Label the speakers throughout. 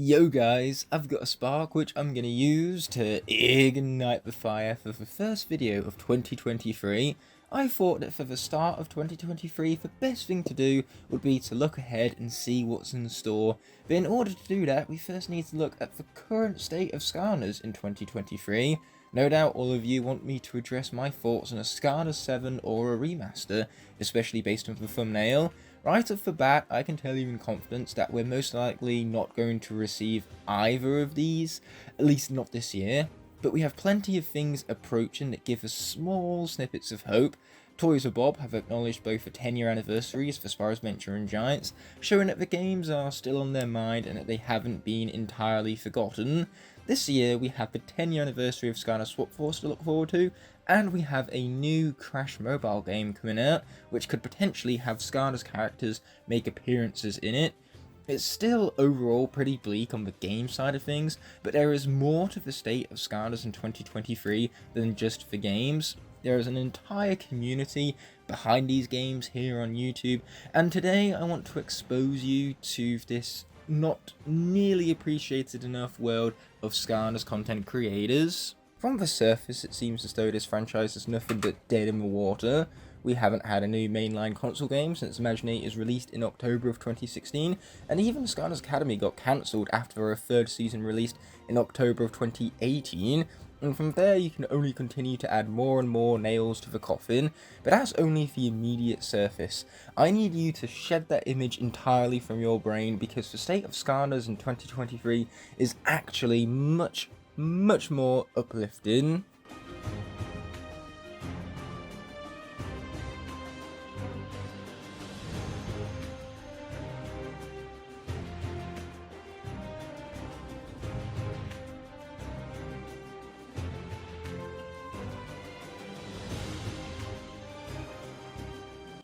Speaker 1: Yo guys, I've got a spark which I'm going to use to ignite the fire for the first video of 2023. I thought that for the start of 2023, the best thing to do would be to look ahead and see what's in store. But in order to do that, we first need to look at the current state of Skylanders in 2023. No doubt all of you want me to address my thoughts on a Skylanders 7 or a remaster, especially based on the thumbnail. Right off the bat, I can tell you in confidence that we're most likely not going to receive either of these, at least not this year, but we have plenty of things approaching that give us small snippets of hope. Toys for Bob have acknowledged both the 10-year anniversaries for Spyro's Adventure and Giants, showing that the games are still on their mind and that they haven't been entirely forgotten. This year we have the 10-year anniversary of Skylanders Swap Force to look forward to, and we have a new Crash mobile game coming out, which could potentially have Skylanders characters make appearances in it. It's still overall pretty bleak on the game side of things, but there is more to the state of Skylanders in 2023 than just the games. There is an entire community behind these games here on YouTube, and today I want to expose you to this not nearly appreciated enough world of Skylanders content creators. From the surface, it seems as though this franchise is nothing but dead in the water. We haven't had a new mainline console game since Imaginate released in October of 2016, and even Skylanders Academy got cancelled after a third season released in October of 2018, and from there you can only continue to add more and more nails to the coffin, but that's only the immediate surface. I need you to shed that image entirely from your brain, because the state of Skylanders in 2023 is actually much more uplifting.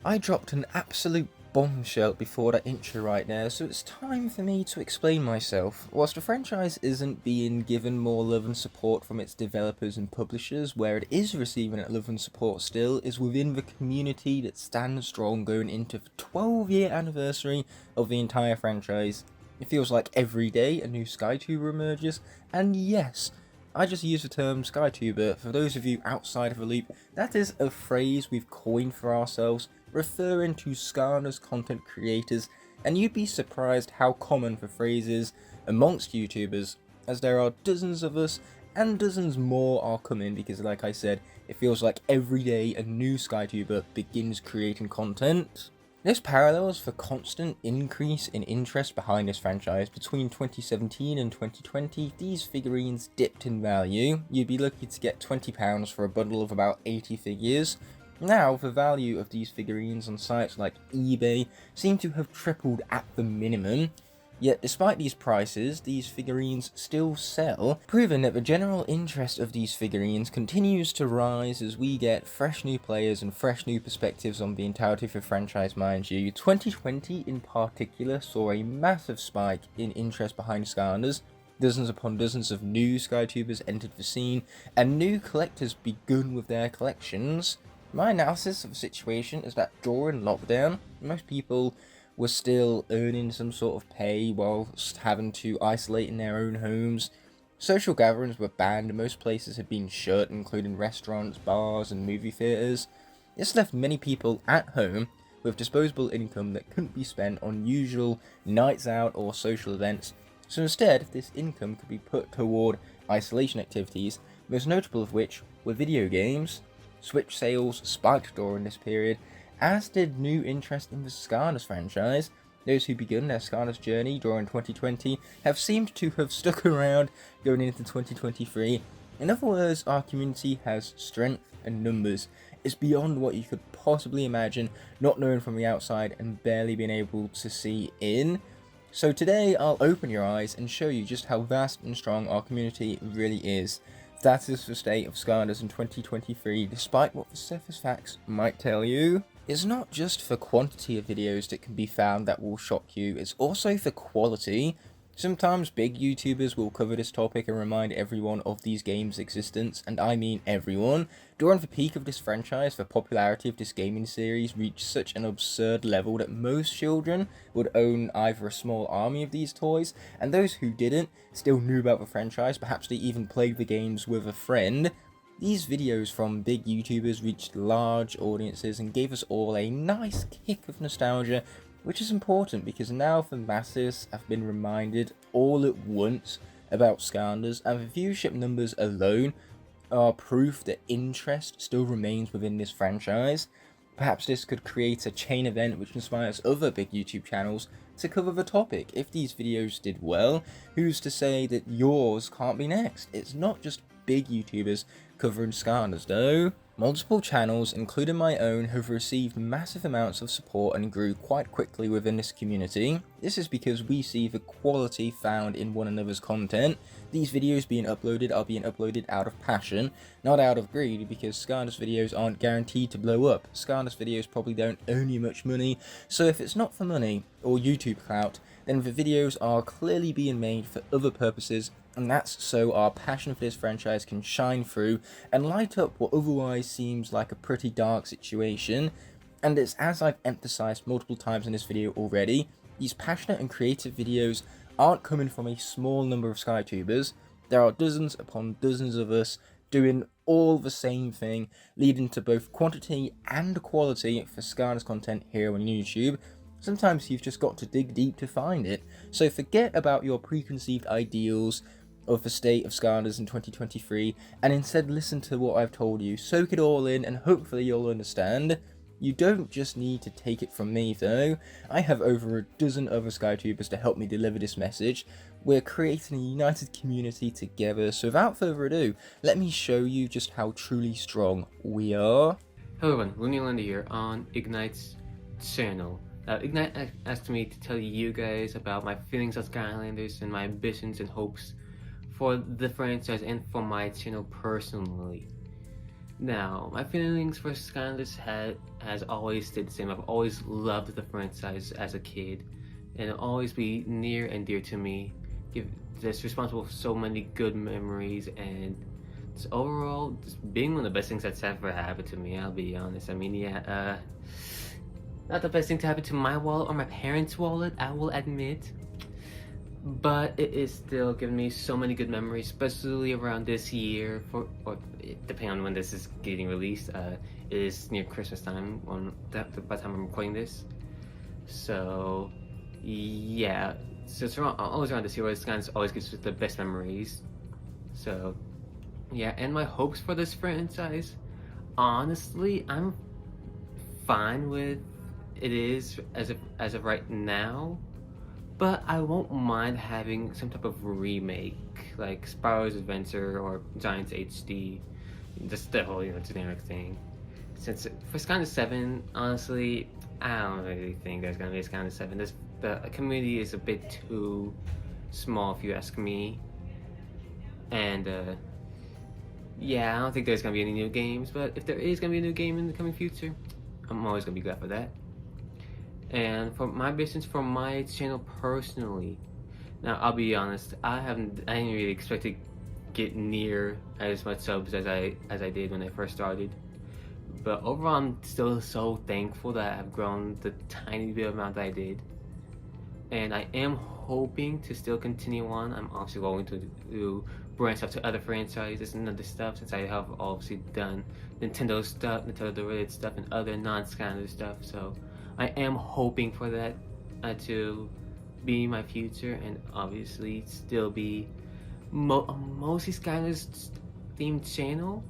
Speaker 1: I dropped an absolute bombshell before that intro right there, so it's time for me to explain myself. Whilst the franchise isn't being given more love and support from its developers and publishers, where it is receiving that love and support still is within the community that stands strong going into the 12-year anniversary of the entire franchise. It feels like every day a new Skytuber emerges, and yes, I just use the term Skytuber. For those of you outside of the loop, that is a phrase we've coined for ourselves, referring to Skylanders content creators, and you'd be surprised how common the phrase is amongst YouTubers, as there are dozens of us, and dozens more are coming, because like I said, it feels like every day a new Skytuber begins creating content. This parallels the constant increase in interest behind this franchise. Between 2017 and 2020, these figurines dipped in value. You'd be lucky to get £20 for a bundle of about 80 figures. Now, the value of these figurines on sites like eBay seem to have tripled at the minimum. Yet despite these prices, these figurines still sell, proving that the general interest of these figurines continues to rise as we get fresh new players and fresh new perspectives on the entirety of the franchise, mind you. 2020 in particular saw a massive spike in interest behind Skylanders. Dozens upon dozens of new Skytubers entered the scene, and new collectors begun with their collections. My analysis of the situation is that during lockdown, most people were still earning some sort of pay whilst having to isolate in their own homes. Social gatherings were banned, and most places had been shut, including restaurants, bars, and movie theatres. This left many people at home with disposable income that couldn't be spent on usual nights out or social events, so instead this income could be put toward isolation activities, most notable of which were video games. Switch sales spiked during this period, as did new interest in the Skylanders franchise. Those who began their Skylanders journey during 2020 have seemed to have stuck around going into 2023. In other words, our community has strength and numbers. It's beyond what you could possibly imagine, not knowing from the outside and barely being able to see in. So today I'll open your eyes and show you just how vast and strong our community really is. That is the state of Skylanders in 2023, despite what the surface facts might tell you. It's not just the quantity of videos that can be found that will shock you, it's also the quality. Sometimes big YouTubers will cover this topic and remind everyone of these games' existence, and I mean everyone. During the peak of this franchise, the popularity of this gaming series reached such an absurd level that most children would own either a small army of these toys, and those who didn't still knew about the franchise, perhaps they even played the games with a friend. These videos from big YouTubers reached large audiences and gave us all a nice kick of nostalgia, which is important because now the masses have been reminded all at once about Skylanders, and the viewership numbers alone are proof that interest still remains within this franchise. Perhaps this could create a chain event which inspires other big YouTube channels to cover the topic. If these videos did well, who's to say that yours can't be next? It's not just big YouTubers covering Skylanders though. Multiple channels, including my own, have received massive amounts of support and grew quite quickly within this community. This is because we see the quality found in one another's content. These videos being uploaded are being uploaded out of passion, not out of greed, because Skylanders videos aren't guaranteed to blow up. Skylanders videos probably don't earn you much money, so if it's not for money or YouTube clout, then the videos are clearly being made for other purposes, and that's so our passion for this franchise can shine through and light up what otherwise seems like a pretty dark situation. And it's as I've emphasized multiple times in this video already, these passionate and creative videos aren't coming from a small number of Skytubers. There are dozens upon dozens of us doing all the same thing, leading to both quantity and quality for Skylanders content here on YouTube. Sometimes you've just got to dig deep to find it, so forget about your preconceived ideals of the state of Skylanders in 2023, and instead listen to what I've told you, soak it all in, and hopefully you'll understand. You don't just need to take it from me though. I have over a dozen other Skytubers to help me deliver this message. We're creating a united community together, so without further ado, let me show you just how truly strong we are.
Speaker 2: Hello everyone, Lander here on Ignite's channel. Ignite asked me to tell you guys about my feelings on Skylanders and my ambitions and hopes for the franchise and for my channel personally. Now, my feelings for Skylanders has always stayed the same. I've always loved the franchise as a kid, and it'll always be near and dear to me. It's responsible for so many good memories, and it's overall just being one of the best things that's ever happened to me, I'll be honest. I mean, yeah, not the best thing to happen to my wallet or my parents' wallet, I will admit. But it is still giving me so many good memories, especially around this year, or depending on when this is getting released. It is near Christmas time by the time I'm recording this. So, yeah. So it's always around this year where Skylanders always gives us the best memories. So, yeah. And my hopes for this franchise, honestly, I'm fine with it is as of right now, but I won't mind having some type of remake like Spyro's Adventure or Giants HD, just the whole generic thing. Since for Skylanders 7, honestly, I don't really think there's gonna be a Skylanders 7. The community is a bit too small if you ask me, and yeah, I don't think there's gonna be any new games. But if there is gonna be a new game in the coming future, I'm always gonna be glad for that. And for my business, for my channel personally, now I'll be honest, I didn't really expect to get near as much subs as I did when I first started. But overall, I'm still so thankful that I've grown the tiny bit amount that I did. And I am hoping to still continue on. I'm obviously going to branch out to other franchises and other stuff, since I have obviously done Nintendo stuff, Nintendo related stuff, and other non-Skylanders stuff. So I am hoping for that to be my future, and obviously still be mostly Skylanders themed channel,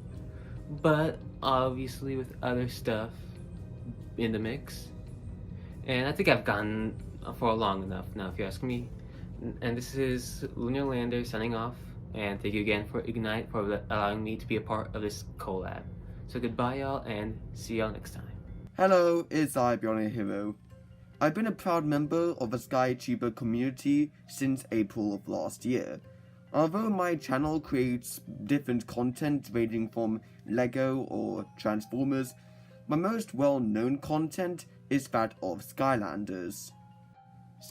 Speaker 2: but obviously with other stuff in the mix. And I think I've gone for long enough now, if you ask me. And this is Lander signing off, and thank you again for Ignite for allowing me to be a part of this collab. So goodbye y'all, and see y'all next time.
Speaker 3: Hello, it's I, Beyond Hero. I've been a proud member of the Skytuber community since April of last year. Although my channel creates different content ranging from LEGO or Transformers, my most well-known content is that of Skylanders.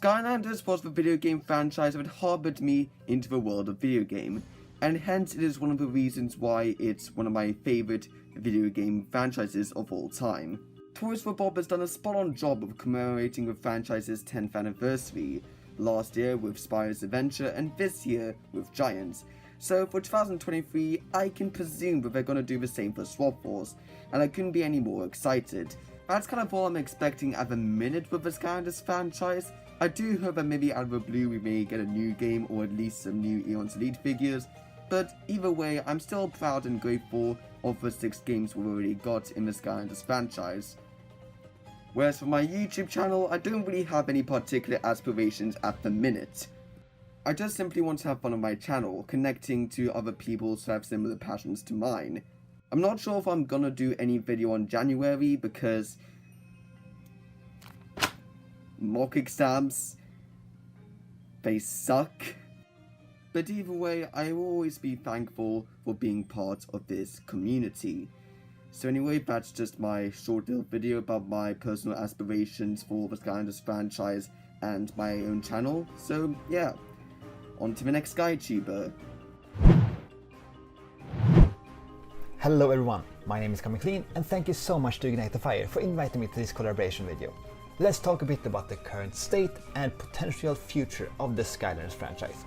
Speaker 3: Skylanders was the video game franchise that harbored me into the world of video game, and hence it is one of the reasons why it's one of my favourite video game franchises of all time. Toys for Bob has done a spot-on job of commemorating the franchise's 10th anniversary, last year with Spyro's Adventure and this year with Giants. So for 2023, I can presume that they're going to do the same for Swap Force, and I couldn't be any more excited. That's kind of all I'm expecting at the minute with the Skylanders franchise. I do hope that maybe out of the blue we may get a new game or at least some new Eon's Elite figures, but either way, I'm still proud and grateful of the 6 games we've already got in the Skylanders franchise. Whereas for my YouTube channel, I don't really have any particular aspirations at the minute. I just simply want to have fun on my channel, connecting to other people who have similar passions to mine. I'm not sure if I'm gonna do any video on January because mock exams, they suck. But either way, I will always be thankful for being part of this community. So anyway, that's just my short little video about my personal aspirations for the Skylanders franchise and my own channel. So yeah, on to the next Skytuber.
Speaker 4: Hello everyone, my name is Coming Clean and thank you so much to Ignite the Fire for inviting me to this collaboration video. Let's talk a bit about the current state and potential future of the Skylanders franchise.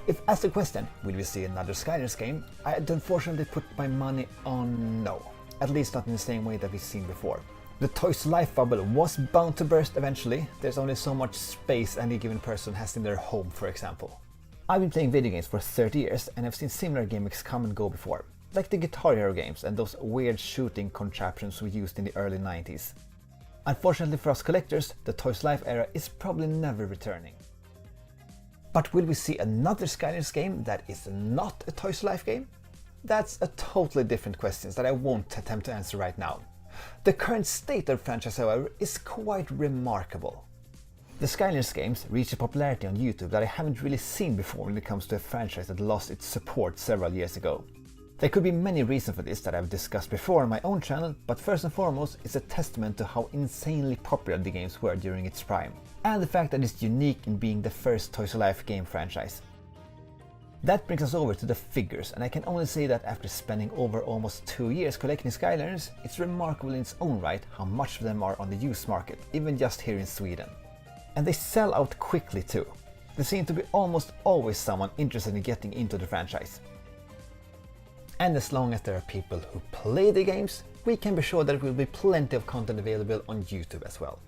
Speaker 4: If asked the question, will we see another Skylanders game, I'd unfortunately put my money on no, at least not in the same way that we've seen before. The Toys to Life bubble was bound to burst eventually. There's only so much space any given person has in their home, for example. I've been playing video games for 30 years and I've seen similar gimmicks come and go before, like the Guitar Hero games and those weird shooting contraptions we used in the early 90s. Unfortunately for us collectors, the Toys to Life era is probably never returning. But will we see another Skylanders game that is not a Toys to Life game? That's a totally different question that I won't attempt to answer right now. The current state of the franchise, however, is quite remarkable. The Skylanders games reached a popularity on YouTube that I haven't really seen before when it comes to a franchise that lost its support several years ago. There could be many reasons for this that I've discussed before on my own channel, but first and foremost it's a testament to how insanely popular the games were during its prime, and the fact that it's unique in being the first Toys to Life game franchise. That brings us over to the figures, and I can only say that after spending over almost 2 years collecting Skylanders, it's remarkable in its own right how much of them are on the used market, even just here in Sweden. And they sell out quickly too. There seems to be almost always someone interested in getting into the franchise. And as long as there are people who play the games, we can be sure there will be plenty of content available on YouTube as well.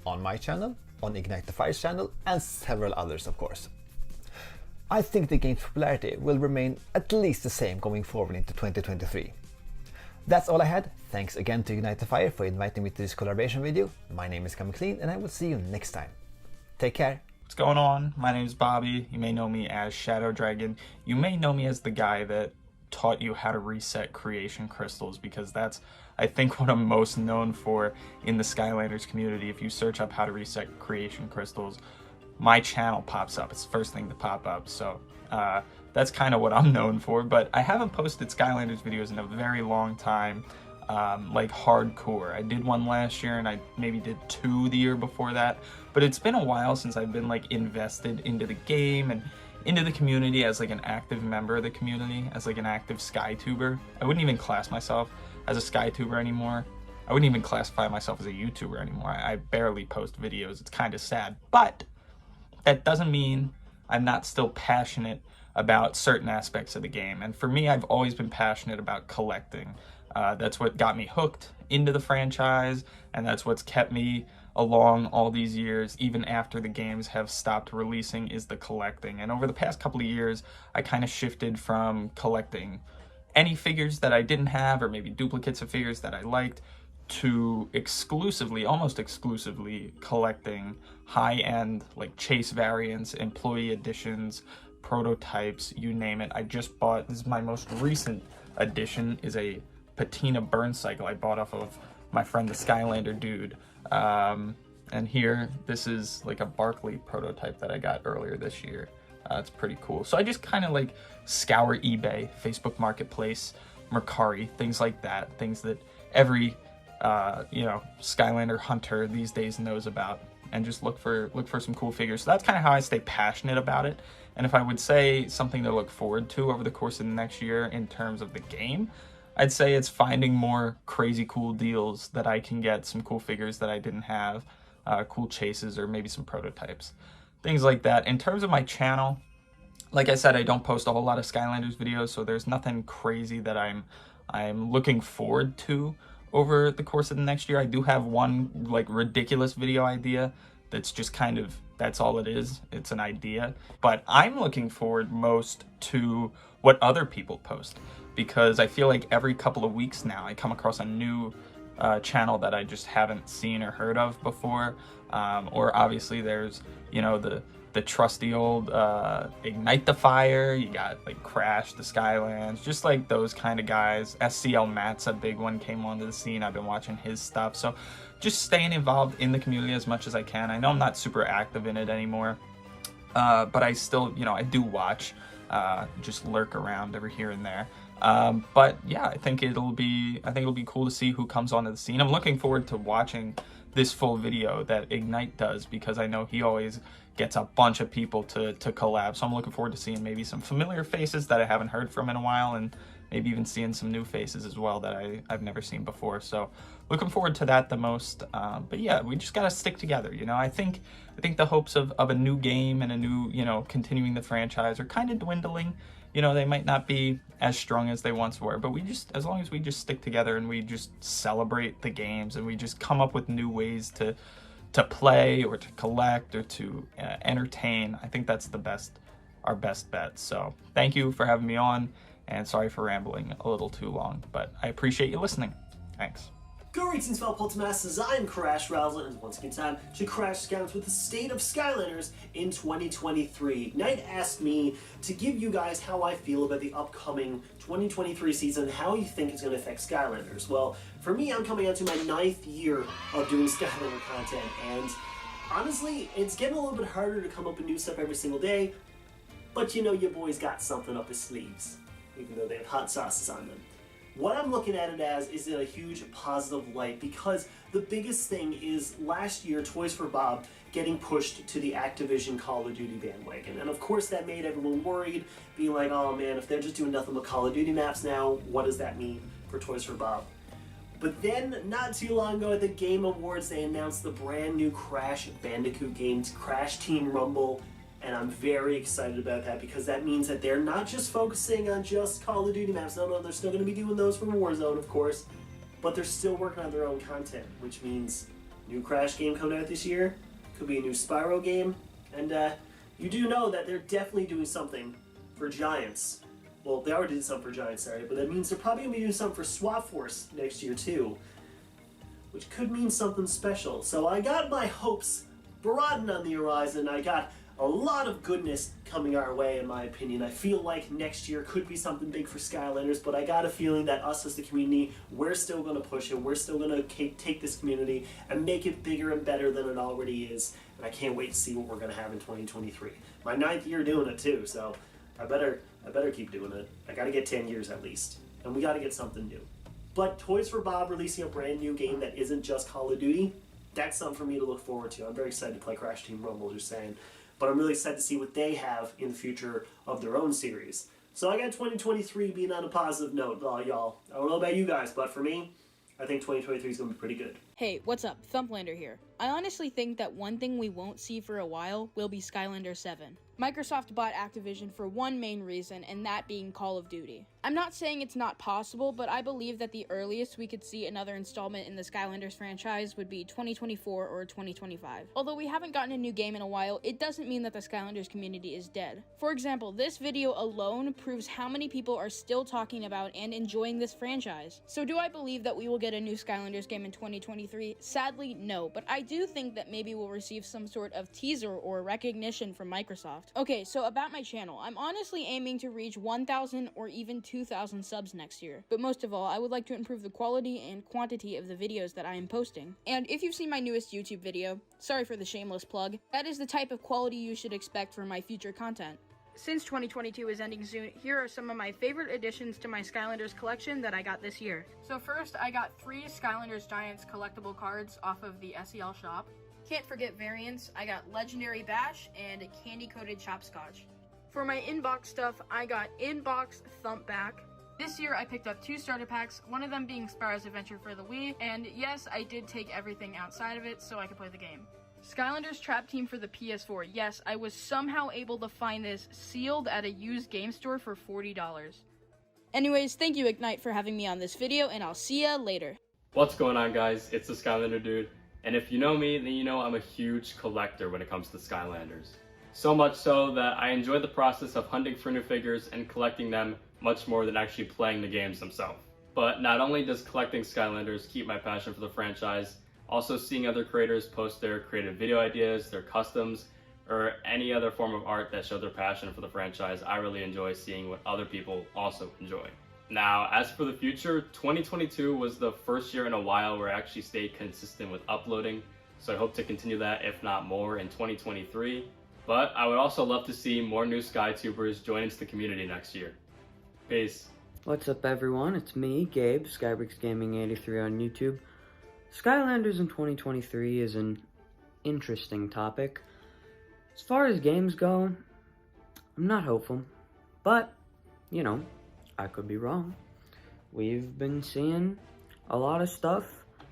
Speaker 4: On my channel, on Ignite the Fire's channel, and several others of course. I think the game's popularity will remain at least the same going forward into 2023. That's all I had. Thanks again to Ignite the Fire for inviting me to this collaboration video. My name is Coming Clean and I will see you next time. Take care.
Speaker 5: What's going on? My name is Bobby. You may know me as Shadow Dragon. You may know me as the guy that taught you how to reset creation crystals, because that's, I think, what I'm most known for in the Skylanders community. If you search up how to reset creation crystals, my channel pops up. It's the first thing to pop up. So that's kind of what I'm known for, but I haven't posted Skylanders videos in a very long time, like hardcore. I did one last year and I maybe did 2 the year before that, but it's been a while since I've been like invested into the game and into the community as like an active member of the community, as like an active Skytuber. I wouldn't even class myself as a Skytuber anymore. I wouldn't even classify myself as a YouTuber anymore. I barely post videos. It's kind of sad, but that doesn't mean I'm not still passionate about certain aspects of the game. And for me, I've always been passionate about collecting. That's what got me hooked into the franchise, and that's what's kept me along all these years, even after the games have stopped releasing, is the collecting. And over the past couple of years, I kind of shifted from collecting any figures that I didn't have, or maybe duplicates of figures that I liked, to exclusively, almost exclusively, collecting high-end like chase variants, employee editions, prototypes, you name it. I just bought, this is my most recent edition, is a patina burn cycle I bought off of my friend the Skylander dude. And here, this is like a Barkley prototype that I got earlier this year. It's pretty cool. So I just kind of like scour eBay, Facebook Marketplace, Mercari, things like that, things that every Skylander hunter these days knows about. and just look for some cool figures. So that's kind of how I stay passionate about it. And if I would say something to look forward to over the course of the next year in terms of the game, I'd say it's finding more crazy cool deals that I can get some cool figures that I didn't have, cool chases, or maybe some prototypes, things like that. In terms of my channel, like I said, I don't post a whole lot of Skylanders videos, so there's nothing crazy that I'm looking forward to over the course of the next year. I do have one like ridiculous video idea that's just kind of, that's all it is. It's an idea. But I'm looking forward most to what other people post, because I feel like every couple of weeks now I come across a new channel that I just haven't seen or heard of before. Or obviously there's, you know, the trusty old Ignite the Fire. You got like Crash the Skylands, just like those kind of guys. SCL Matt's a big one, came onto the scene. I've been watching his stuff. So just staying involved in the community as much as I can. I know I'm not super active in it anymore, but I still, you know, I do watch, just lurk around every here and there. But yeah, I think it'll be cool to see who comes onto the scene. I'm looking forward to watching this full video that Ignite does, because I know he always gets a bunch of people to collab. So I'm looking forward to seeing maybe some familiar faces that I haven't heard from in a while, and maybe even seeing some new faces as well that I've never seen before. So looking forward to that the most. But yeah, we just gotta stick together, you know. I think the hopes of a new game and a new, you know, continuing the franchise are kind of dwindling. You know, they might not be as strong as they once were, but as long as we just stick together and we just celebrate the games and we just come up with new ways to play or to collect or to entertain, I think that's our best bet. So thank you for having me on, and sorry for rambling a little too long, but I appreciate you listening. Thanks.
Speaker 6: Greetings, fellow Poltermasters. I'm Crash Razzler, and once again time to crash scouts with the State of Skylanders in 2023. Knight asked me to give you guys how I feel about the upcoming 2023 season, how you think it's going to affect Skylanders. Well, for me, I'm coming out to my 9th year of doing Skylander content, and honestly, it's getting a little bit harder to come up with new stuff every single day, but you know your boy's got something up his sleeves, even though they have hot sauces on them. What I'm looking at it as is in a huge positive light, because the biggest thing is last year Toys for Bob getting pushed to the Activision Call of Duty bandwagon. And of course that made everyone worried, being like, oh man, if they're just doing nothing but Call of Duty maps now, what does that mean for Toys for Bob? But then, not too long ago at the Game Awards, they announced the brand new Crash Bandicoot games, Crash Team Rumble, and I'm very excited about that, because that means that they're not just focusing on just Call of Duty maps. No, they're still going to be doing those from Warzone, of course, but they're still working on their own content, which means new Crash game coming out this year, could be a new Spyro game, and you do know that they're definitely doing something for Giants. Well, they already did something for Giants, sorry, but that means they're probably going to be doing something for Swap Force next year too, which could mean something special. So I got my hopes broadened on the horizon. I got a lot of goodness coming our way, in my opinion. I feel like next year could be something big for Skylanders, but I got a feeling that us as the community, we're still going to push it. We're still going to take this community and make it bigger and better than it already is. And I can't wait to see what we're going to have in 2023. My 9th year doing it too, so I better keep doing it. I got to get 10 years at least, and we got to get something new. But Toys for Bob releasing a brand new game that isn't just Call of Duty, that's something for me to look forward to. I'm very excited to play Crash Team Rumble, just saying. But I'm really excited to see what they have in the future of their own series. So I got 2023 being on a positive note, y'all. I don't know about you guys, but for me, I think 2023 is going to be pretty good.
Speaker 7: Hey, what's up? Thumplander here. I honestly think that one thing we won't see for a while will be Skylanders 7. Microsoft bought Activision for one main reason, and that being Call of Duty. I'm not saying it's not possible, but I believe that the earliest we could see another installment in the Skylanders franchise would be 2024 or 2025. Although we haven't gotten a new game in a while, it doesn't mean that the Skylanders community is dead. For example, this video alone proves how many people are still talking about and enjoying this franchise. So do I believe that we will get a new Skylanders game in 2023? Sadly, no, but I do think that maybe we'll receive some sort of teaser or recognition from Microsoft. Okay, so about my channel, I'm honestly aiming to reach 1,000 or even 2,000 subs next year. But most of all, I would like to improve the quality and quantity of the videos that I am posting. And if you've seen my newest YouTube video, sorry for the shameless plug, that is the type of quality you should expect from my future content. Since 2022 is ending soon, here are some of my favorite additions to my Skylanders collection that I got this year. So first, I got 3 Skylanders Giants collectible cards off of the SEL shop. Can't forget variants. I got Legendary Bash and a candy-coated Chopscotch. For my inbox stuff, I got Inbox Thumpback. This year I picked up 2 starter packs, one of them being Spyro's Adventure for the Wii, and yes, I did take everything outside of it so I could play the game. Skylanders Trap Team for the PS4. Yes, I was somehow able to find this sealed at a used game store for $40. Anyways, thank you Ignite for having me on this video, and I'll see ya later.
Speaker 8: What's going on, guys? It's the Skylander dude, and if you know me, then you know I'm a huge collector when it comes to Skylanders. So much so that I enjoy the process of hunting for new figures and collecting them much more than actually playing the games themselves. But not only does collecting Skylanders keep my passion for the franchise, also seeing other creators post their creative video ideas, their customs, or any other form of art that show their passion for the franchise, I really enjoy seeing what other people also enjoy. Now, as for the future, 2022 was the first year in a while where I actually stayed consistent with uploading, so I hope to continue that, if not more, in 2023. But I would also love to see more new Skytubers join into the community next year. Peace.
Speaker 9: What's up everyone, it's me, Gabe, SkybrixGaming83 on YouTube. Skylanders in 2023 is an interesting topic. As far as games go, I'm not hopeful, but, you know, I could be wrong. We've been seeing a lot of stuff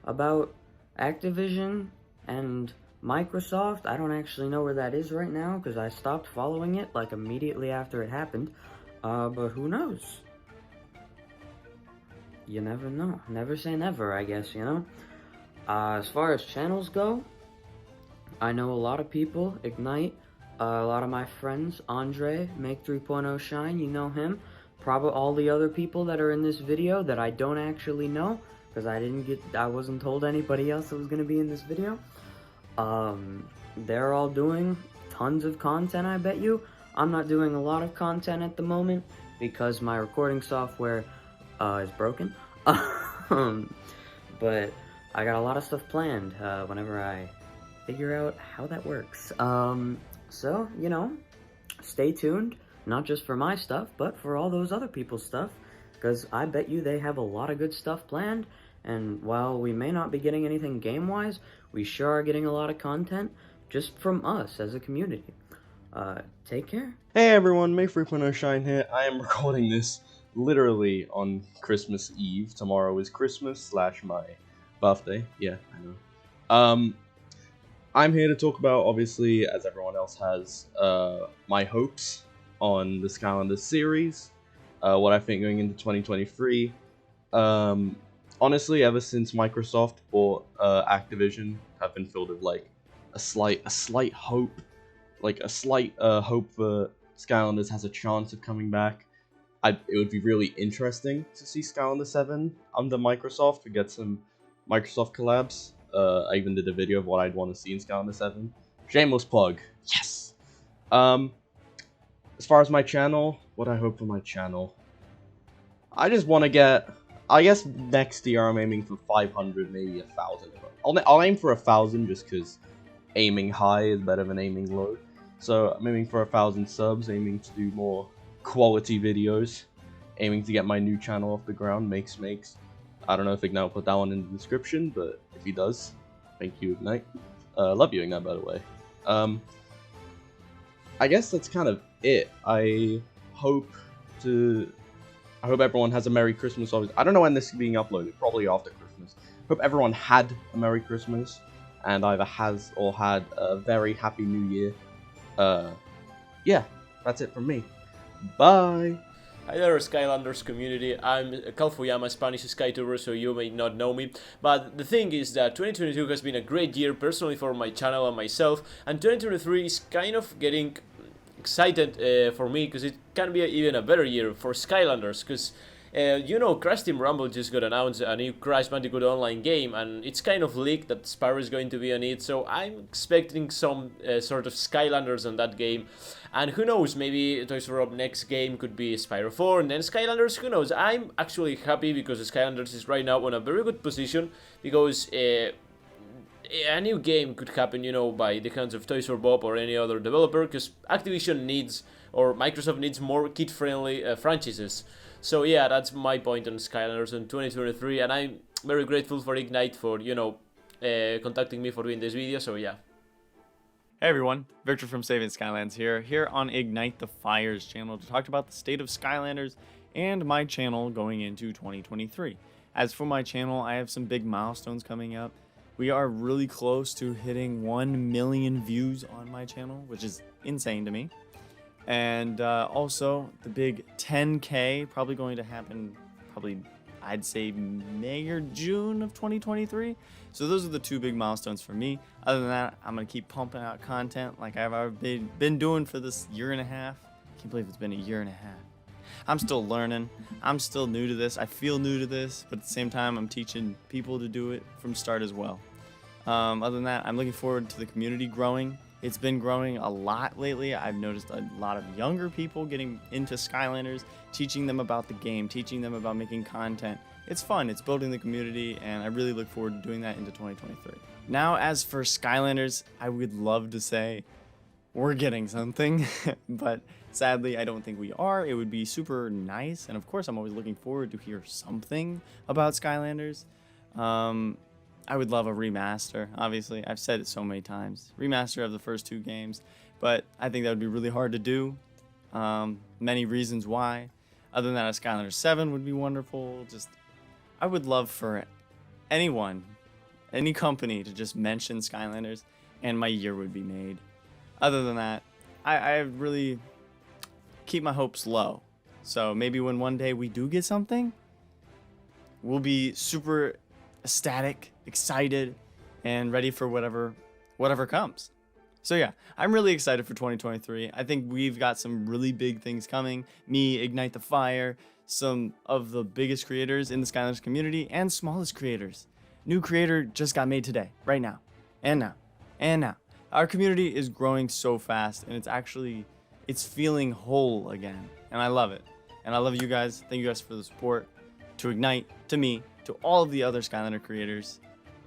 Speaker 9: about Activision and Microsoft. I don't actually know where that is right now because I stopped following it like immediately after it happened, but who knows? You never know. Never say never, I guess, you know? As far as channels go, I know a lot of people, Ignite, a lot of my friends, Andre, Make 3.0 Shine, you know him, probably all the other people that are in this video that I don't actually know, because I wasn't told anybody else that was going to be in this video. They're all doing tons of content, I bet you. I'm not doing a lot of content at the moment, because my recording software is broken, but I got a lot of stuff planned whenever I figure out how that works. So, you know, stay tuned, not just for my stuff, but for all those other people's stuff, because I bet you they have a lot of good stuff planned, and while we may not be getting anything game-wise, we sure are getting a lot of content just from us as a community. Take care.
Speaker 10: Hey everyone, Make 3.0 Shine here. I am recording this literally on Christmas Eve. Tomorrow is Christmas / my birthday. Yeah, I know. I'm here to talk about, obviously, as everyone else has, my hopes on the Skylanders series, what I think going into 2023. Honestly, ever since Microsoft bought Activision, I've been filled with like a slight hope, hope for Skylanders has a chance of coming back. It would be really interesting to see Skylanders 7 under Microsoft, to get some Microsoft collabs. I even did a video of what I'd want to see in Skylanders 7. Shameless plug. Yes! As far as my channel, what I hope for my channel, I just want to get, I guess next year I'm aiming for 500, maybe 1,000. I'll aim for 1,000 just because aiming high is better than aiming low. So I'm aiming for 1,000 subs, aiming to do more quality videos, aiming to get my new channel off the ground, Makes. I don't know if Ignite will put that one in the description, but if he does, thank you, Ignite. Love you, Ignite, by the way. I guess that's kind of it. I hope everyone has a Merry Christmas. I don't know when this is being uploaded, probably after Christmas. Hope everyone had a Merry Christmas, and either has or had a very Happy New Year. Yeah, that's it from me. Bye!
Speaker 11: Hi there, Skylanders Community. I'm Calfuyama, Spanish Skytuber, so you may not know me. But the thing is that 2022 has been a great year personally for my channel and myself, and 2023 is kind of getting excited for me, because it can be even a better year for Skylanders, because you know, Crash Team Rumble just got announced a new Crash Bandicoot online game, and it's kind of leaked that Spyro is going to be on it, so I'm expecting some sort of Skylanders on that game. And who knows, maybe Toys R Us next game could be Spyro 4 and then Skylanders, who knows. I'm actually happy because Skylanders is right now on a very good position, because a new game could happen, you know, by the hands of Toys R Bob or any other developer, because Activision needs, or Microsoft needs, more kid-friendly franchises. So yeah, that's my point on Skylanders in 2023, and I'm very grateful for Ignite for, you know, contacting me for doing this video, so yeah.
Speaker 12: Hey everyone, Victor from Saving Skylands here on Ignite the Fires channel to talk about the state of Skylanders and my channel going into 2023. As for my channel, I have some big milestones coming up. We are really close to hitting 1 million views on my channel, which is insane to me. And also the big 10K, probably going to happen I'd say May or June of 2023. So those are the two big milestones for me. Other than that, I'm going to keep pumping out content like I've been doing for this year and a half. I can't believe it's been a year and a half. I'm still learning. I'm still new to this. I feel new to this, but at the same time, I'm teaching people to do it from start as well. Other than that, I'm looking forward to the community growing. It's been growing a lot lately. I've noticed a lot of younger people getting into Skylanders, teaching them about the game, teaching them about making content. It's fun, it's building the community, and I really look forward to doing that into 2023. Now, as for Skylanders, I would love to say we're getting something, but sadly, I don't think we are. It would be super nice, and of course, I'm always looking forward to hear something about Skylanders. I would love a remaster, obviously. I've said it so many times. Remaster of the first two games, but I think that would be really hard to do. Many reasons why. Other than that, a Skylanders 7 would be wonderful. I would love for anyone, any company to just mention Skylanders, and my year would be made. Other than that, I really keep my hopes low. So maybe when one day we do get something, we'll be super ecstatic, excited, and ready for whatever comes. So yeah, I'm really excited for 2023. I think we've got some really big things coming. Me, Ignite the Fire, some of the biggest creators in the Skylanders community, and smallest creators. New creator just got made today, right now, and now. Our community is growing so fast, and it's feeling whole again, and I love it. And I love you guys. Thank you guys for the support. To Ignite, to me, to all of the other Skylander creators.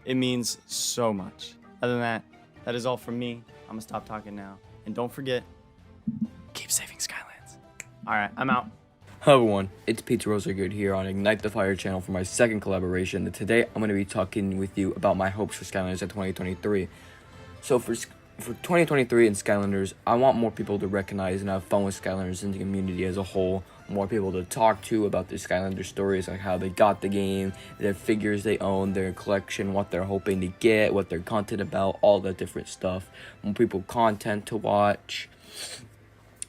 Speaker 12: It means so much. Other than that, that is all from me. I'm gonna stop talking now. And don't forget, keep saving Skylands. Alright, I'm out.
Speaker 13: Hello everyone, it's Pizza Rosagood here on Ignite the Fire channel for my second collaboration. And today I'm going to be talking with you about my hopes for Skylanders in 2023. So for 2023 in Skylanders, I want more people to recognize and have fun with Skylanders in the community as a whole. More people to talk to about their Skylander stories, like how they got the game, their figures they own, their collection, what they're hoping to get, what their content about, all that different stuff. More people content to watch,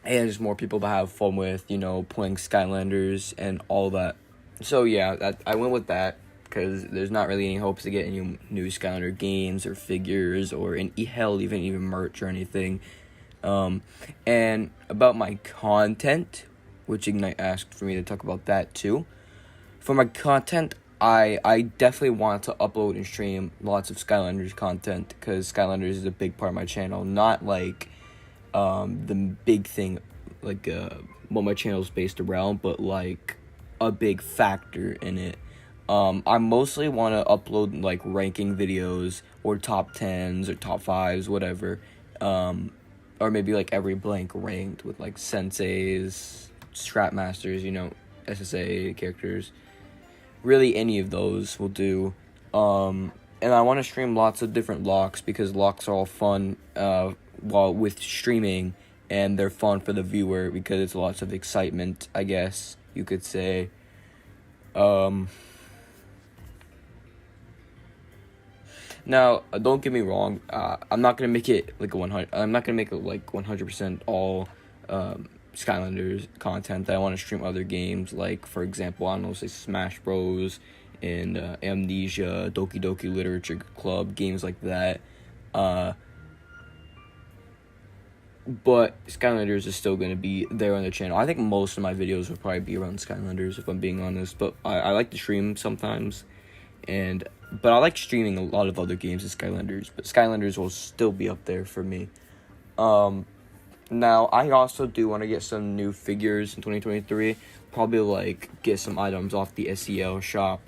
Speaker 13: and just more people to have fun with, playing Skylanders and all that. So yeah, I went with that because there's not really any hopes to get any new Skylander games or figures or even merch or anything. And about my content, which Ignite asked for me to talk about that too. For my content, I definitely want to upload and stream lots of Skylanders content because Skylanders is a big part of my channel. Not like the big thing, like what my channel is based around, but like a big factor in it. I mostly want to upload like ranking videos or top 10s or top 5s, whatever. Or maybe like every blank ranked with like senseis, Strat Masters, SSA characters. Really, any of those will do. And I want to stream lots of different locks because locks are all fun while with streaming, and they're fun for the viewer because it's lots of excitement, I guess you could say. Now, don't get me wrong. I'm not gonna make it like 100. I'm not gonna make it like 100% all Skylanders content. I want to stream other games, like for example, I don't know, say Smash Bros. And Amnesia, Doki Doki Literature Club, games like that. But Skylanders is still going to be there on the channel. I think most of my videos will probably be around Skylanders, if I'm being honest. But I like to stream sometimes. But I like streaming a lot of other games in Skylanders. But Skylanders will still be up there for me. Now, I also do want to get some new figures in 2023. Probably, like, get some items off the SEL shop,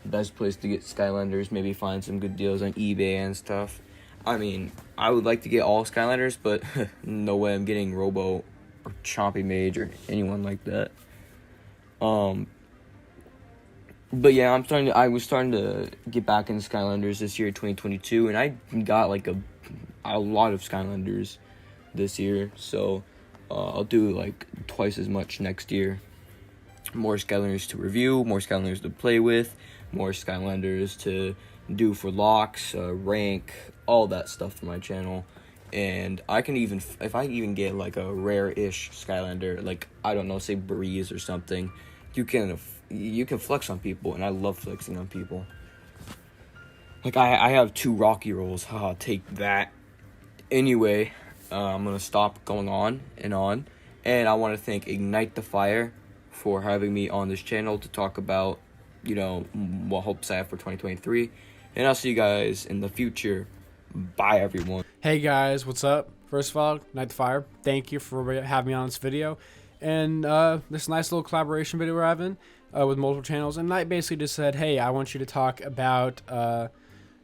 Speaker 13: Best place to get Skylanders. Maybe find some good deals on eBay and stuff. I mean, I would like to get all Skylanders, but no way I'm getting Robo or Chompy Mage or anyone like that. But yeah, I was starting to get back into Skylanders this year, 2022, and I got like a a lot of Skylanders this year, so I'll do like twice as much next year. More Skylanders to review, more Skylanders to play with, more Skylanders to do for locks, rank, all that stuff for my channel. And I can even, if I even get like a rare-ish Skylander, like, I don't know, say Breeze or something, you can flex on people, and I love flexing on people. Like, I have 2 Rocky rolls, haha, take that. Anyway, I'm gonna stop going on, and I want to thank Ignite the Fire for having me on this channel to talk about, you know, what hopes I have for 2023, and I'll see you guys in the future. Bye, everyone.
Speaker 14: Hey guys, what's up? First of all, Ignite the Fire, thank you for having me on this video, and this nice little collaboration video we're having with multiple channels. And Knight basically just said, hey, I want you to talk about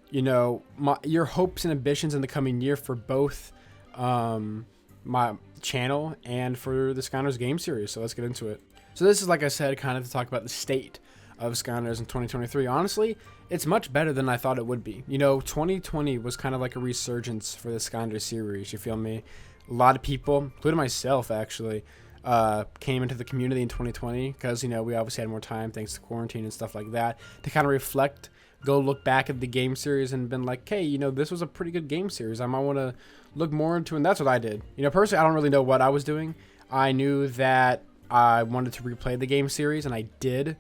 Speaker 14: you know, your hopes and ambitions in the coming year for both my channel and for the Skylanders game series. So let's get into it. So this is, like I said, kind of to talk about the state of Skylanders in 2023. Honestly, it's much better than I thought it would be. You know, 2020 was kind of like a resurgence for the Skylanders series, you feel me? A lot of people, including myself actually, came into the community in 2020 because, you know, we obviously had more time thanks to quarantine and stuff like that to kind of reflect, go look back at the game series and been like, hey, you know, this was a pretty good game series. I might want to look more into it, and that's what I did. You know, personally, I don't really know what I was doing. I knew that I wanted to replay the game series, and I did.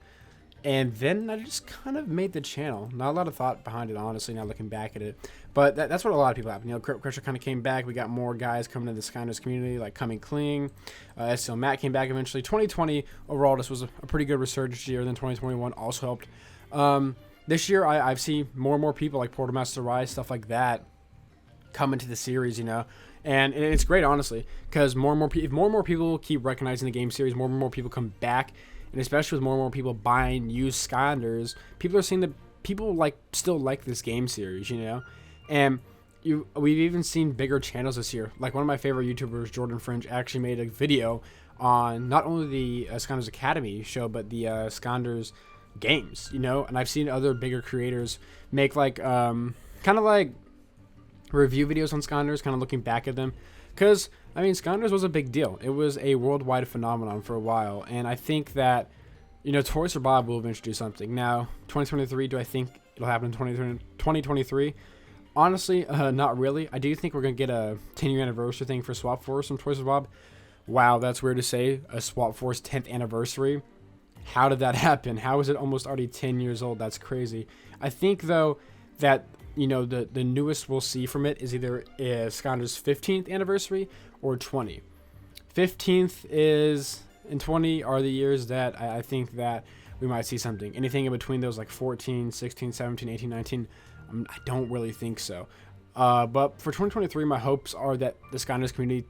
Speaker 14: And then I just kind of made the channel. Not a lot of thought behind it, honestly, now looking back at it. But that's what a lot of people have. You know, Crusher kind of came back. We got more guys coming to the Skylanders community, like Coming Clean. SL Matt came back eventually. 2020, overall, this was a pretty good resurgence year. Then 2021 also helped. This year, I've seen more and more people, like Portal Master Rise, stuff like that, come into the series, you know. And it's great, honestly, because if more and more people keep recognizing the game series, more and more people come back, and especially with more and more people buying used Skylanders, people are seeing that people still like this game series, you know. And we've even seen bigger channels this year. Like one of my favorite YouTubers, Jordan Fringe, actually made a video on not only the Skylanders Academy show, but the Skylanders games, you know. And I've seen other bigger creators make like kind of like review videos on Skylanders, kind of looking back at them, because I mean, Skylanders was a big deal. It was a worldwide phenomenon for a while, and I think that, you know, Toys for Bob will eventually do something. Now, 2023, do I think it'll happen in 2023? Honestly, not really. I do think we're going to get a 10-year anniversary thing for Swap Force from Toys for Bob. Wow, that's weird to say, a Swap Force 10th anniversary. How did that happen? How is it almost already 10 years old? That's crazy. I think, though, that, you know, the newest we'll see from it is either Skylanders 15th anniversary or 20. 15th is and 20 are the years that I think that we might see something. Anything in between those, like 14, 16, 17, 18, 19, I don't really think so. But for 2023, my hopes are that the Skylanders community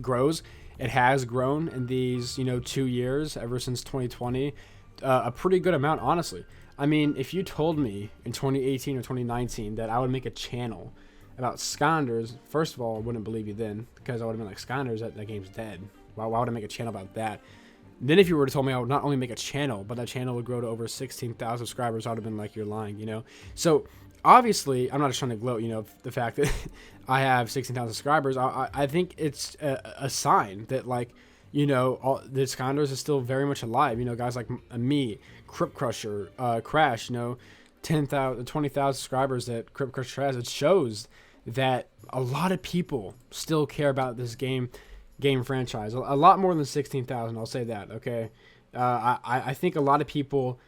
Speaker 14: grows. It has grown in these, you know, 2 years, ever since 2020, a pretty good amount, honestly. I mean, if you told me in 2018 or 2019 that I would make a channel about Skylanders, first of all, I wouldn't believe you then, because I would have been like, Skylanders, that game's dead. Why would I make a channel about that? Then if you were to tell me I would not only make a channel, but that channel would grow to over 16,000 subscribers, I would have been like, you're lying, you know? So, obviously, I'm not just trying to gloat, you know, the fact that I have 16,000 subscribers. I think it's a sign that, like, you know, the Skylanders is still very much alive. You know, guys like me, Crypt Crusher, Crash, you know, 10,000, 20,000 subscribers that Crypt Crusher has. It shows that a lot of people still care about this game franchise. A lot more than 16,000, I'll say that, okay? I think a lot of people,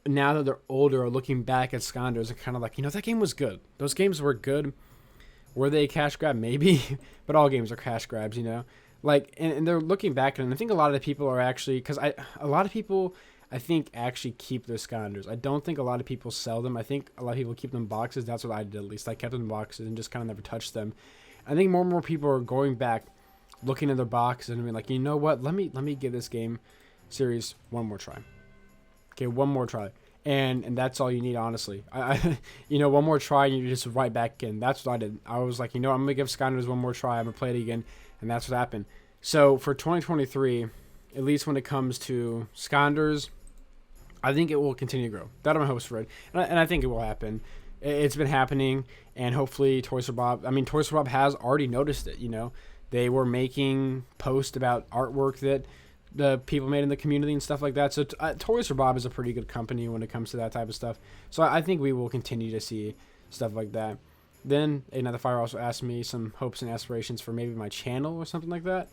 Speaker 14: now that they're older, are looking back at Skylanders and kind of like, you know, that game was good. Those games were good. Were they a cash grab? Maybe. But all games are cash grabs, you know? Like, and they're looking back, and I think a lot of the people are actually, because a lot of people, I think, actually keep their Skylanders. I don't think a lot of people sell them. I think a lot of people keep them in boxes. That's what I did, at least. I kept them in boxes and just kind of never touched them. I think more and more people are going back, looking at their boxes and being like, you know what? Let me give this game series one more try. Okay, one more try. And that's all you need, honestly. You know, one more try, and you just right back in. That's what I did. I was like, you know, I'm going to give Skylanders one more try. I'm going to play it again. And that's what happened. So for 2023, at least when it comes to Skylanders, I think it will continue to grow. That are my hopes for it. And I think it will happen. It's been happening, and hopefully Toys for Bob, Toys for Bob has already noticed it, They were making posts about artwork that the people made in the community and stuff like that. So Toys for Bob is a pretty good company when it comes to that type of stuff. So I think we will continue to see stuff like that. Then Another Fire also asked me some hopes and aspirations for maybe my channel or something like that.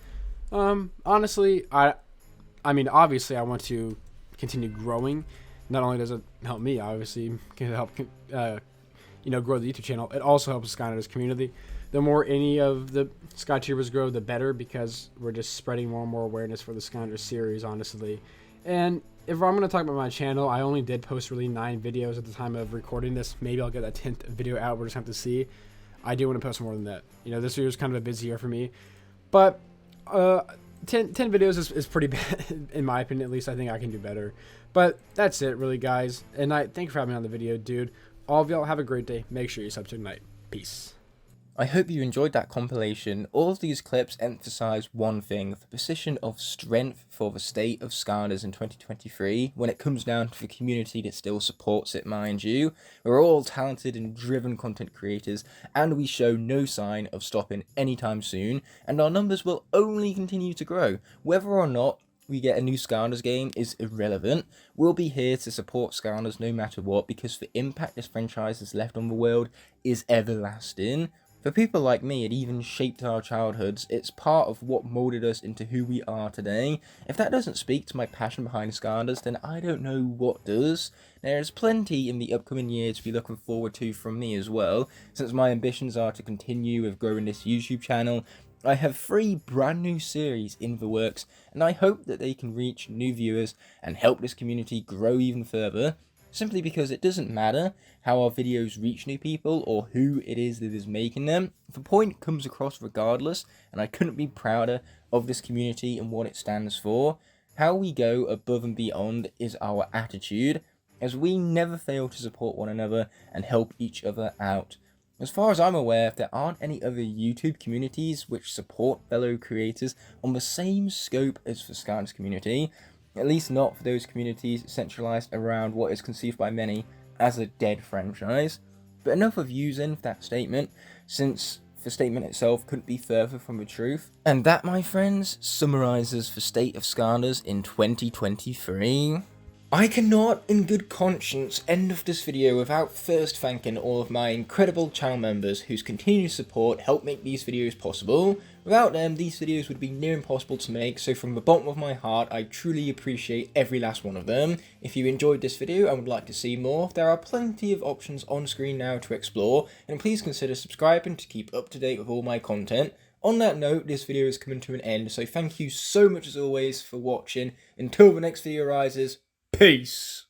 Speaker 14: Honestly, obviously I want to continue growing. Not only does it help me, obviously, can help grow the YouTube channel. It also helps the Skylanders community. The more any of the Skytubers grow, the better, because we're just spreading more and more awareness for the Skylanders series, honestly. And if I'm going to talk about my channel, I only did post really 9 videos at the time of recording this. Maybe I'll get that 10th video out. We'll just have to see. I do want to post more than that. This year was kind of a busy year for me. But 10 videos is pretty bad, in my opinion. At least I think I can do better. But that's it, really, guys. And thank you for having me on the video, dude. All of y'all have a great day. Make sure you sub to Ignite. Peace.
Speaker 1: I hope you enjoyed that compilation. All of these clips emphasize one thing: the position of strength for the State of Skylanders in 2023 when it comes down to the community that still supports it, mind you. We're all talented and driven content creators, and we show no sign of stopping anytime soon, and our numbers will only continue to grow. Whether or not we get a new Skylanders game is irrelevant. We'll be here to support Skylanders no matter what, because the impact this franchise has left on the world is everlasting. For people like me, it even shaped our childhoods. It's part of what molded us into who we are today. If that doesn't speak to my passion behind Skylanders, then I don't know what does. There's plenty in the upcoming year to be looking forward to from me as well, since my ambitions are to continue with growing this YouTube channel. I have 3 brand new series in the works, and I hope that they can reach new viewers and help this community grow even further. Simply because it doesn't matter how our videos reach new people or who it is that is making them. The point comes across regardless, and I couldn't be prouder of this community and what it stands for. How we go above and beyond is our attitude, as we never fail to support one another and help each other out. As far as I'm aware, there aren't any other YouTube communities which support fellow creators on the same scope as the Skylanders community. At least not for those communities centralized around what is conceived by many as a dead franchise. But enough of using that statement, since the statement itself couldn't be further from the truth. And that, my friends, summarizes the State of Skylanders in 2023. I cannot, in good conscience, end off this video without first thanking all of my incredible channel members whose continued support help make these videos possible. Without them, these videos would be near impossible to make, so from the bottom of my heart, I truly appreciate every last one of them. If you enjoyed this video and would like to see more, there are plenty of options on screen now to explore, and please consider subscribing to keep up to date with all my content. On that note, this video is coming to an end, so thank you so much as always for watching. Until the next video arises, peace!